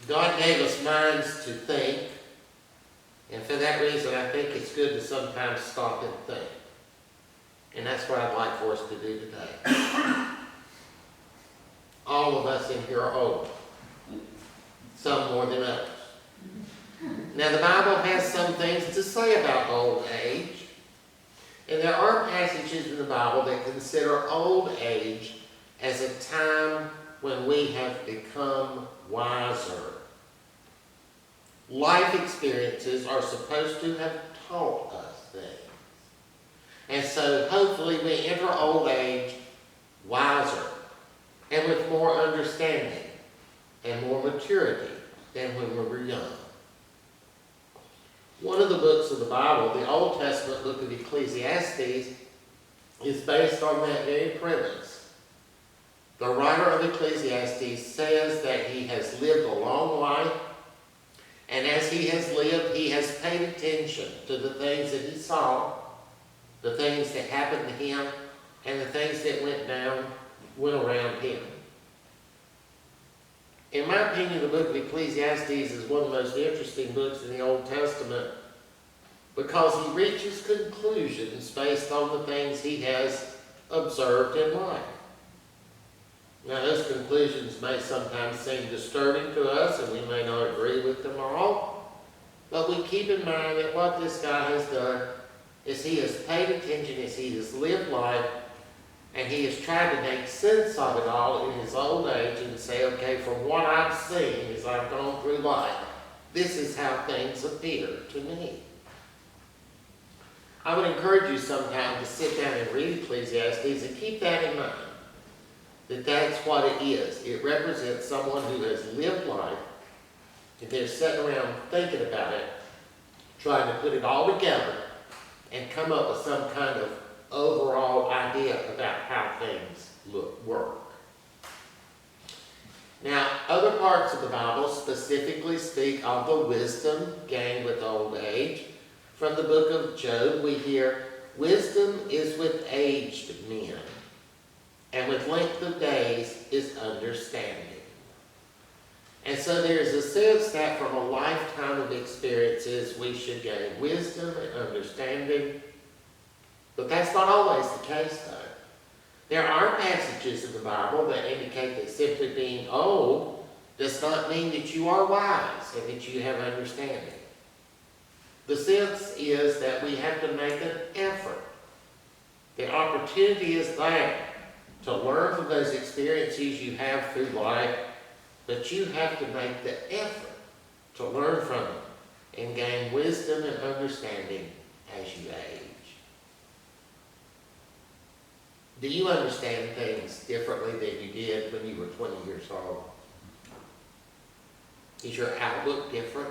God gave us minds to think, and for that reason I think it's good to sometimes stop and think. And that's what I'd like for us to do today. All of us in here are old, some more than others. Now the Bible has some things to say about old age, and there are passages in the Bible that consider old age as a time when we have become wiser. Life experiences are supposed to have taught us things. And so hopefully we enter old age wiser and with more understanding and more maturity than when we were young. One of the books of the Bible, the Old Testament book of Ecclesiastes, is based on that very premise. The writer of Ecclesiastes says that he has lived a long life, and as he has lived, he has paid attention to the things that he saw, the things that happened to him, and the things that went around him. In my opinion, the book of Ecclesiastes is one of the most interesting books in the Old Testament because he reaches conclusions based on the things he has observed in life. Now, those conclusions may sometimes seem disturbing to us, and we may not agree with them all, but we keep in mind that what this guy has done is he has paid attention as he has lived life, and he has tried to make sense of it all in his old age and say, okay, from what I've seen as I've gone through life, this is how things appear to me. I would encourage you sometime to sit down and read Ecclesiastes and keep that in mind, that that's what it is. It represents someone who has lived life, and they're sitting around thinking about it, trying to put it all together and come up with some kind of overall idea about how things work. Now, other parts of the Bible specifically speak of the wisdom gained with old age. From the book of Job, we hear, wisdom is with aged men, and with length of days is understanding. And so there's a sense that from a lifetime of experiences, we should gain wisdom and understanding. But that's not always the case, though. There are passages in the Bible that indicate that simply being old does not mean that you are wise and that you have understanding. The sense is that we have to make an effort. The opportunity is there to learn from those experiences you have through life, but you have to make the effort to learn from them and gain wisdom and understanding as you age. Do you understand things differently than you did when you were 20 years old? Is your outlook different?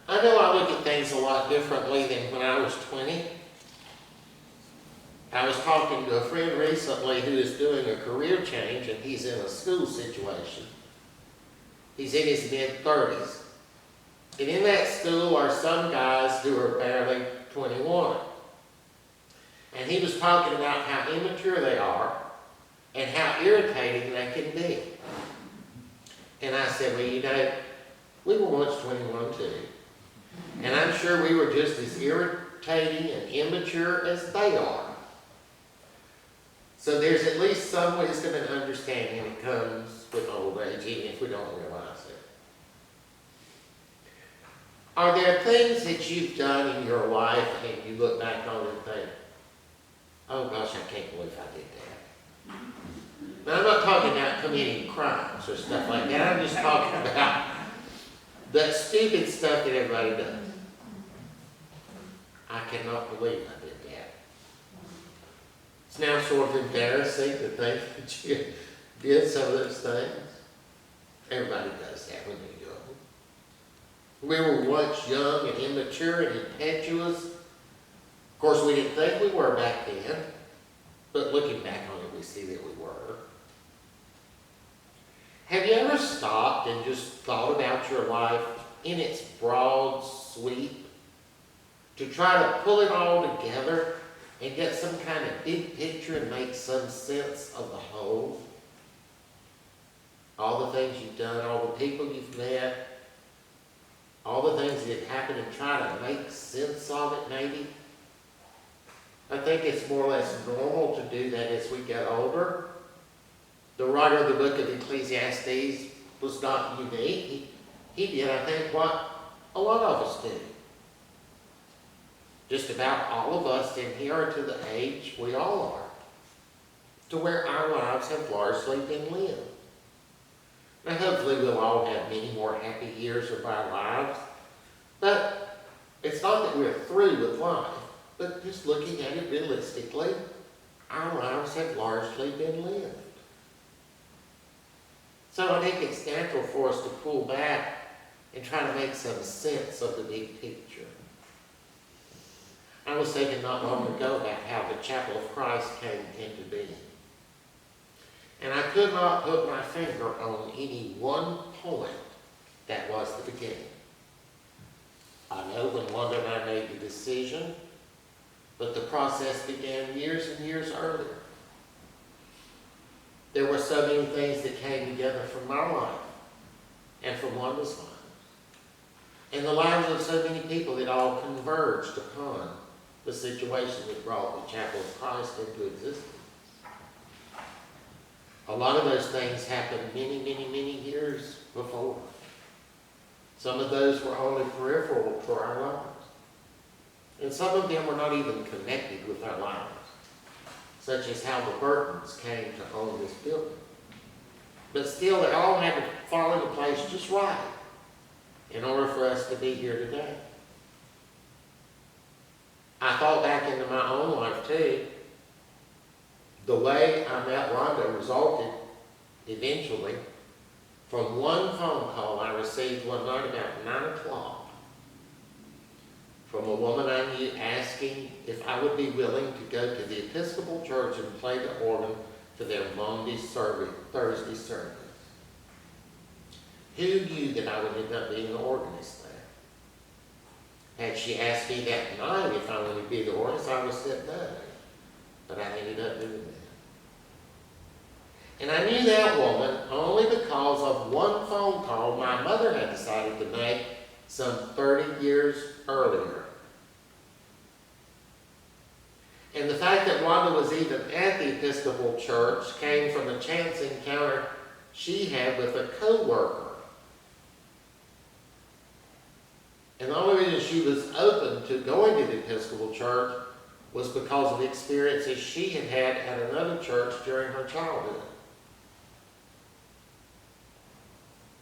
I know I look at things a lot differently than when I was 20. I was talking to a friend recently who is doing a career change, and he's in a school situation. He's in his mid-30s. And in that school are some guys who are barely 21. And he was talking about how immature they are and how irritating they can be. And I said, well, you know, we were once 21 too. And I'm sure we were just as irritating and immature as they are. So there's at least some wisdom and understanding that comes with old age, even if we don't realize it. Are there things that you've done in your life and you look back on and think, oh gosh, I can't believe I did that? Now, I'm not talking about committing crimes or stuff like that. I'm just talking about the stupid stuff that everybody does. I cannot believe I did that. It's now sort of embarrassing to think that you did some of those things. Everybody does that when they're young. We were once young and immature and impetuous. Of course, we didn't think we were back then, but looking back on it, we see that we were. Have you ever stopped and just thought about your life in its broad sweep to try to pull it all together and get some kind of big picture and make some sense of the whole? all the things you've done, all the people you've met, all the things that have happened, and try to make sense of it maybe. I think it's more or less normal to do that as we get older. The writer of the book of Ecclesiastes was not unique. He did, I think, what a lot of us do. Just about all of us in here are to the age we all are, to where our lives have largely been lived. Now, hopefully we'll all have many more happy years of our lives, but it's not that we're through with life, but just looking at it realistically, our lives have largely been lived. So I think it's natural for us to pull back and try to make some sense of the big picture. I was thinking not long ago about how the Chapel of Christ came into being. And I could not put my finger on any one point that was the beginning. I know when Wanda and I made the decision, but the process began years and years earlier. There were so many things that came together from my life and from Wanda's life, and the lives of so many people that all converged upon the situation that brought the Chapel of Christ into existence. A lot of those things happened many, many, many years before. Some of those were only peripheral to our lives. And some of them were not even connected with our lives, such as how the Burtons came to own this building. But still, they all had to fall into place just right in order for us to be here today. I thought back into my own life too. The way I met Wanda resulted eventually from one phone call I received one night about 9 o'clock from a woman I knew asking if I would be willing to go to the Episcopal Church and play the organ for their Thursday service. Who knew that I would end up being the organist there? Had she asked me that night if I wanted to be the organist, I would have said no. But I ended up doing that. And I knew that woman only because of one phone call my mother had decided to make some 30 years earlier. And the fact that Wanda was even at the Episcopal Church came from a chance encounter she had with a co-worker. And the only reason she was open to going to the Episcopal Church was because of the experiences she had had at another church during her childhood.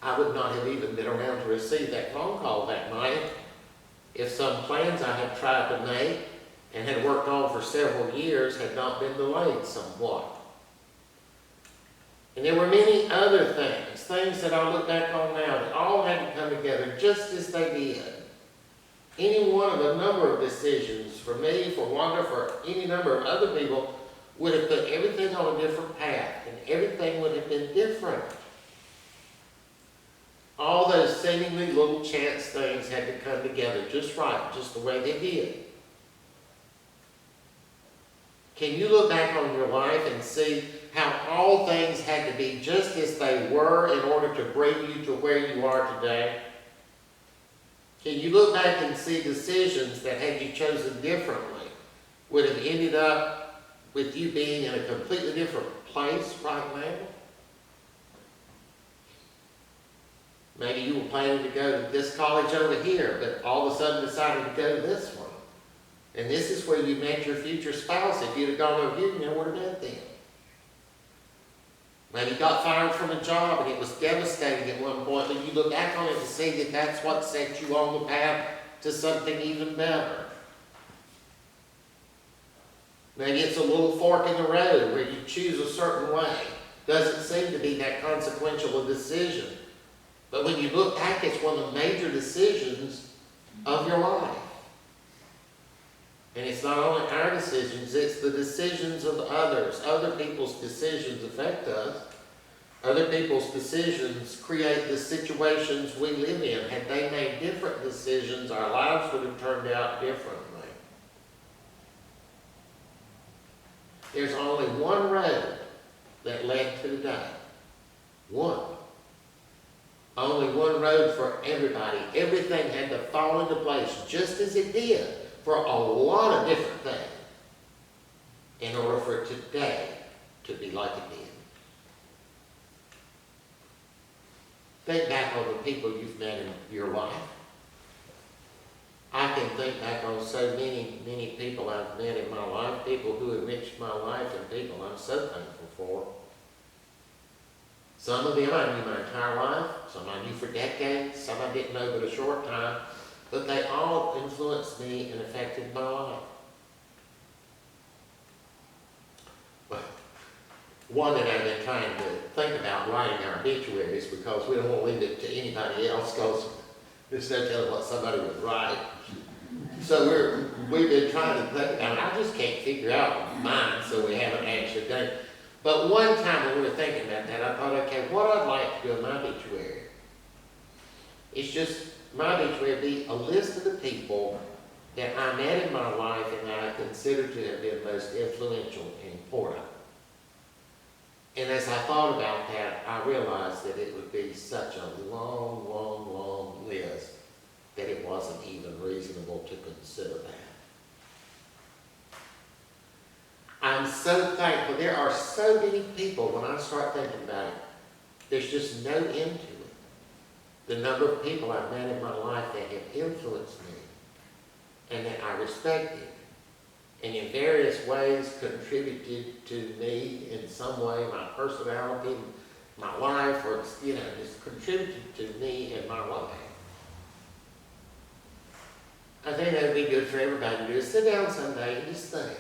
I would not have even been around to receive that phone call that night if some plans I had tried to make and had worked on for several years had not been delayed somewhat. And there were many other things that I look back on now that all had to come together just as they did. Any one of a number of decisions, for me, for Wanda, for any number of other people, would have put everything on a different path, and everything would have been different. All those seemingly little chance things had to come together just right, just the way they did. Can you look back on your life and see how all things had to be just as they were in order to bring you to where you are today? Can you look back and see decisions that, had you chosen differently, would have ended up with you being in a completely different place right now? Maybe you were planning to go to this college over here, but all of a sudden decided to go to this one. And this is where you met your future spouse. If you'd have gone over here, you never would have met them. Maybe you got fired from a job and it was devastating at one point, but you look back on it to see that that's what set you on the path to something even better. Maybe it's a little fork in the road where you choose a certain way. Doesn't seem to be that consequential a decision. But when you look back, it's one of the major decisions of your life. And it's not only our decisions, it's the decisions of others. Other people's decisions affect us. Other people's decisions create the situations we live in. Had they made different decisions, our lives would have turned out differently. There's only one road that led to today. One. Only one road for everybody. Everything had to fall into place just as it did for a lot of different things in order for it today to be like it did. Think back on the people you've met in your life. I can think back on so many people I've met in my life, people who enriched my life and people I'm so thankful for. Some of them I knew my entire life, some I knew for decades, some I didn't know but a short time, but they all influenced me and affected my life. One that I've been trying to think about writing our obituaries because we don't want to leave it to anybody else because there's no telling what somebody would write. So we've been trying to think about it. I just can't figure out mine, so we haven't actually done it. But one time when we were thinking about that, I thought, okay, what I'd like to do in my obituary is just, my obituary be a list of the people that I met in my life and that I consider to have been most influential and important. And as I thought about that, I realized that it would be such a long list that it wasn't even reasonable to consider that. I'm so thankful. There are so many people, when I start thinking about it, there's just no end to it. The number of people I've met in my life that have influenced me and that I respected and in various ways contributed to me in some way, my personality, my life, or just contributed to me in my life. I think that would be good for everybody to do is sit down someday and just think.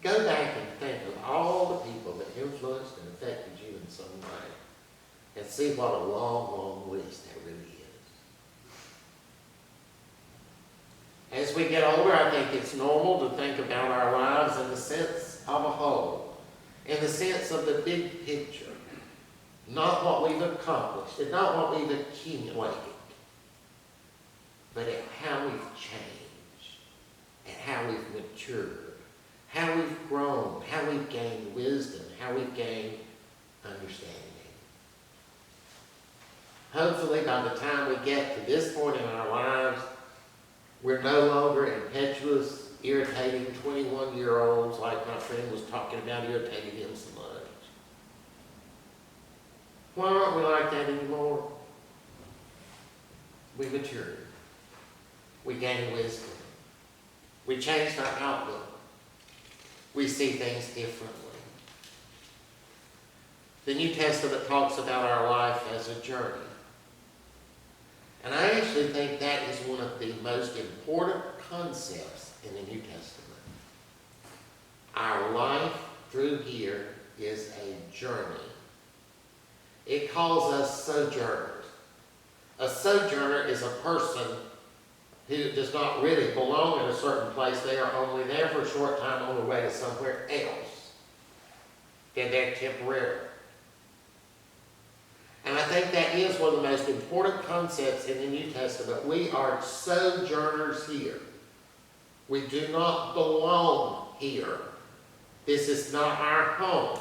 Go back and think of all the people that influenced and affected you in some way and see what a long list that really is. As we get older, I think it's normal to think about our lives in the sense of a whole, in the sense of the big picture, not what we've accomplished and not what we've accumulated, but at how we've changed, at how we've matured, how we've grown, how we've gained wisdom, how we've gained understanding. Hopefully, by the time we get to this point in our lives, we're no longer impetuous, irritating 21-year-olds like my friend was talking about irritating him so much. Why aren't we like that anymore? We matured. We gained wisdom. We changed our outlook. We see things differently. The New Testament talks about our life as a journey. And I actually think that is one of the most important concepts in the New Testament. Our life through here is a journey. It calls us sojourners. A sojourner is a person who does not really belong in a certain place. They are only there for a short time on the way to somewhere else. They're there temporarily. And I think that is one of the most important concepts in the New Testament. We are sojourners here. We do not belong here. This is not our home.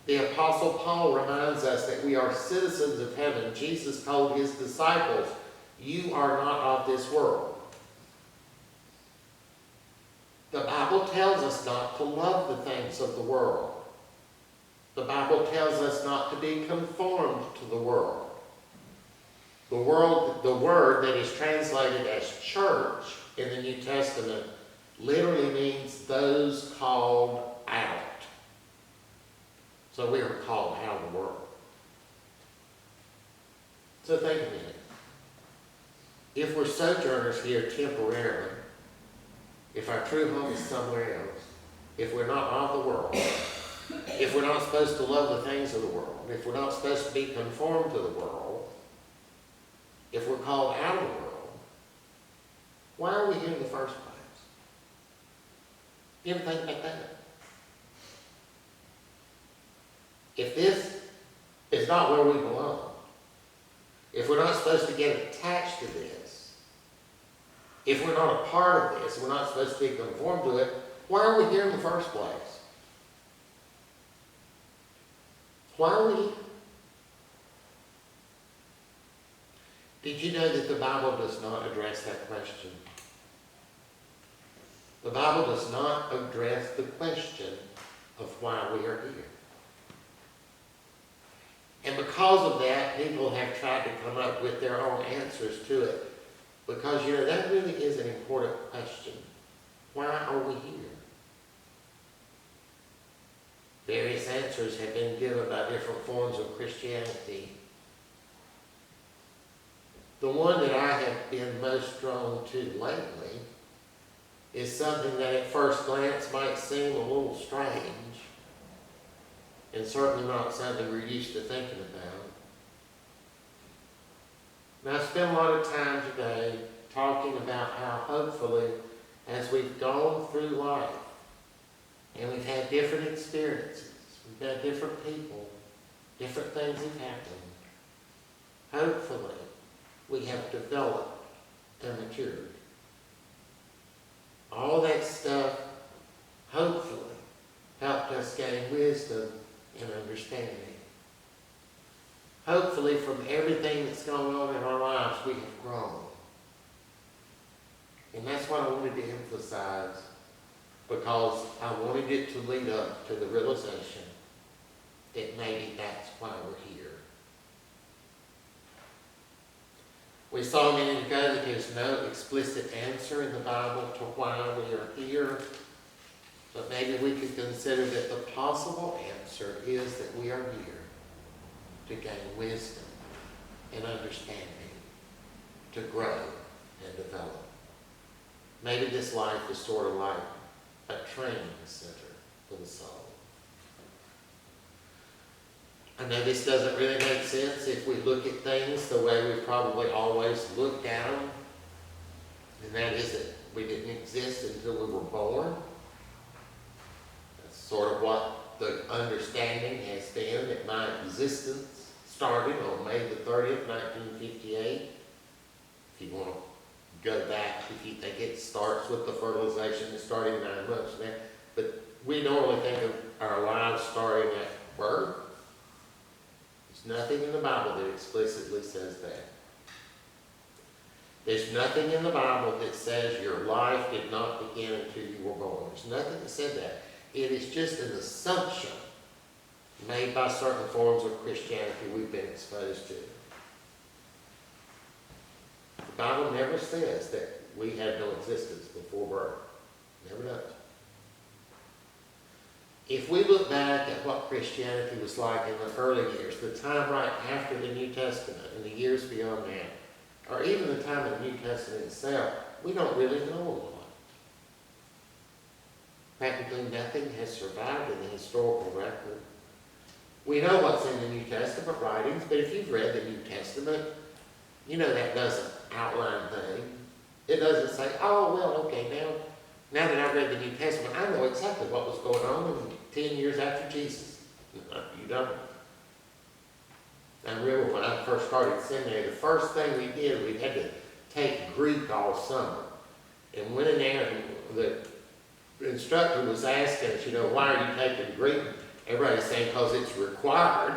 The Apostle Paul reminds us that we are citizens of heaven. Jesus told his disciples, "You are not of this world." The Bible tells us not to love the things of the world. The Bible tells us not to be conformed to the world. The word that is translated as church in the New Testament literally means those called out. So we are called out of the world. So think a minute. If we're sojourners here temporarily, if our true home is somewhere else, if we're not of the world, if we're not supposed to love the things of the world, if we're not supposed to be conformed to the world, if we're called out of the world, why are we here in the first place? You ever think about that? If this is not where we belong, if we're not supposed to get attached to this, if we're not a part of this, we're not supposed to be conformed to it, why are we here in the first place? Why are we here? Did you know that the Bible does not address that question? The Bible does not address the question of why we are here. And because of that, people have tried to come up with their own answers to it. Because, that really is an important question. Why are we here? Various answers have been given by different forms of Christianity. The one that I have been most drawn to lately is something that at first glance might seem a little strange, and certainly not something we're used to thinking about. And I spent a lot of time today talking about how hopefully, as we've gone through life, and we've had different experiences, we've met different people, different things have happened, hopefully we have developed and matured. All that stuff, hopefully, helped us gain wisdom and understanding. Hopefully, from everything that's going on in our lives, we have grown. And that's what I wanted to emphasize, because I wanted it to lead up to the realization that maybe that's why we're here. We saw a minute ago that there's no explicit answer in the Bible to why we are here, but maybe we could consider that the possible answer is that we are here to gain wisdom and understanding, to grow and develop. Maybe this life is sort of like a training center for the soul. I know this doesn't really make sense if we look at things the way we've probably always looked at them. And that is that we didn't exist until we were born. That's sort of what the understanding has been, that my existence started on May the 30th, 1958. If you want to go back, if you think it starts with the fertilization, it started 9 months from there. But we normally think of our lives starting at birth. There's nothing in the Bible that explicitly says that. There's nothing in the Bible that says your life did not begin until you were born. There's nothing that said that. It is just an assumption made by certain forms of Christianity we've been exposed to. The Bible never says that we had no existence before birth. Never does. If we look back at what Christianity was like in the early years, the time right after the New Testament and the years beyond that, or even the time of the New Testament itself, we don't really know a lot. Practically nothing has survived in the historical record. We know what's in the New Testament writings, but if you've read the New Testament, you know that doesn't outline things. It doesn't say, oh, well, okay, now that I've read the New Testament, I know exactly what was going on in 10 years after Jesus. No, you don't. I remember when I first started seminary, the first thing we did, we had to take Greek all summer. And went in there, and the instructor was asking us, why are you taking Greek? Everybody's saying, because it's required,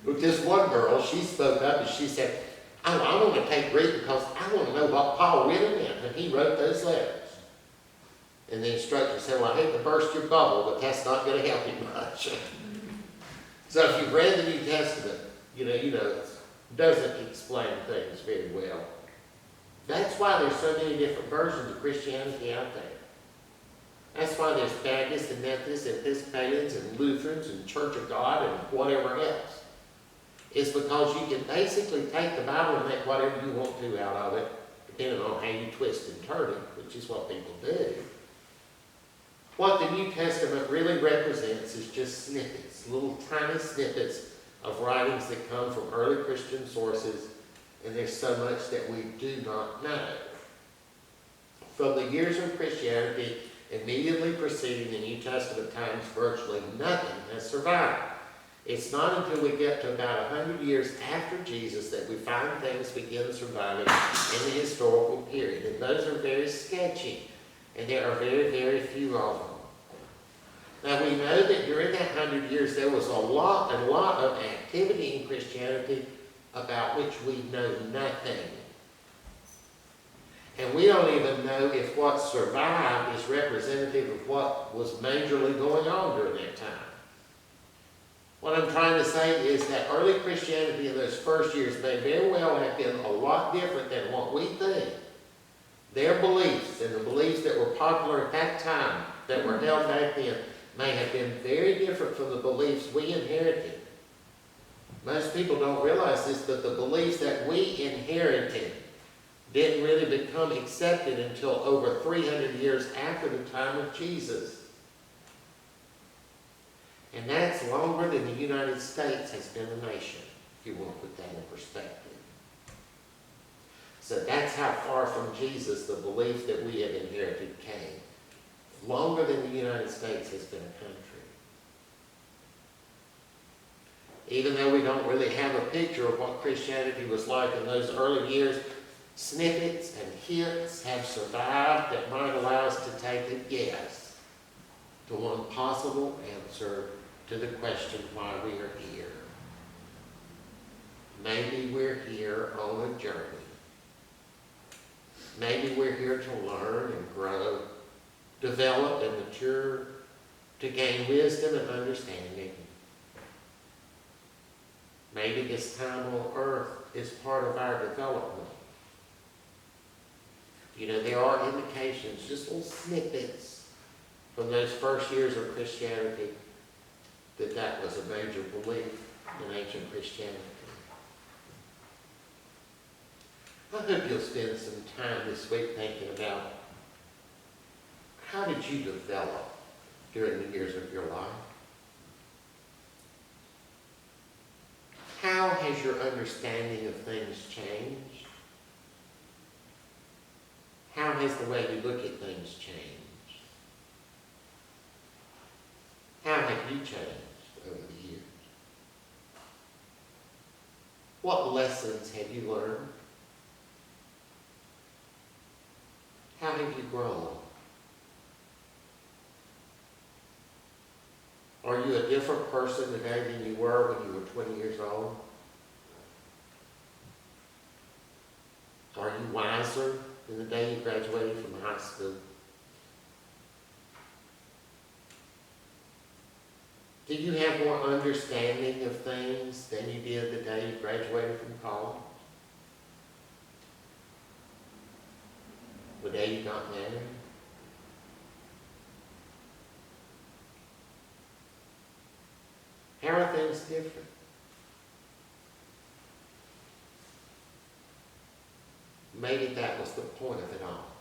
With this one girl, she spoke up and she said, I want to take Greek because I want to know what Paul really meant when he wrote those letters. And the instructor said, well, I hate to burst your bubble, but that's not going to help you much. So if you've read the New Testament, it doesn't explain things very well. That's why there's so many different versions of Christianity out there. That's why there's Baptists and Methodists and Episcopalians and Lutherans and Church of God and whatever else. It's because you can basically take the Bible and make whatever you want to out of it, depending on how you twist and turn it, which is what people do. What the New Testament really represents is just snippets, little tiny snippets of writings that come from early Christian sources, and there's so much that we do not know. From the years of Christianity immediately preceding the New Testament times, virtually nothing has survived. It's not until we get to about 100 years after Jesus that we find things begin surviving in the historical period. And those are very sketchy. And there are very, very few of them. Now we know that during that 100 years there was a lot of activity in Christianity about which we know nothing. And we don't even know if what survived is representative of what was majorly going on during that time. What I'm trying to say is that early Christianity in those first years may very well have been a lot different than what we think. Their beliefs and the beliefs that were popular at that time, that were held back then, may have been very different from the beliefs we inherited. Most people don't realize this, but the beliefs that we inherited didn't really become accepted until over 300 years after the time of Jesus. And that's longer than the United States has been a nation, if you want to put that in perspective. So that's how far from Jesus the belief that we have inherited came. Longer than the United States has been a country. Even though we don't really have a picture of what Christianity was like in those early years, snippets and hints have survived that might allow us to take a guess to one possible answer to the question why we are here. Maybe we're here on a journey. Maybe we're here to learn and grow, develop and mature, to gain wisdom and understanding. Maybe this time on earth is part of our development. You know, there are indications, just little snippets from those first years of Christianity that that was a major belief in ancient Christianity. I hope you'll spend some time this week thinking about how did you develop during the years of your life? How has your understanding of things changed? How has the way you look at things changed? How have you changed over the years? What lessons have you learned? How have you grown? Are you a different person today than you were when you were 20 years old? Are you wiser than the day you graduated from high school? Do you have more understanding of things than you did the day you graduated from college? The day you got married? How are things different? Maybe that was the point of it all.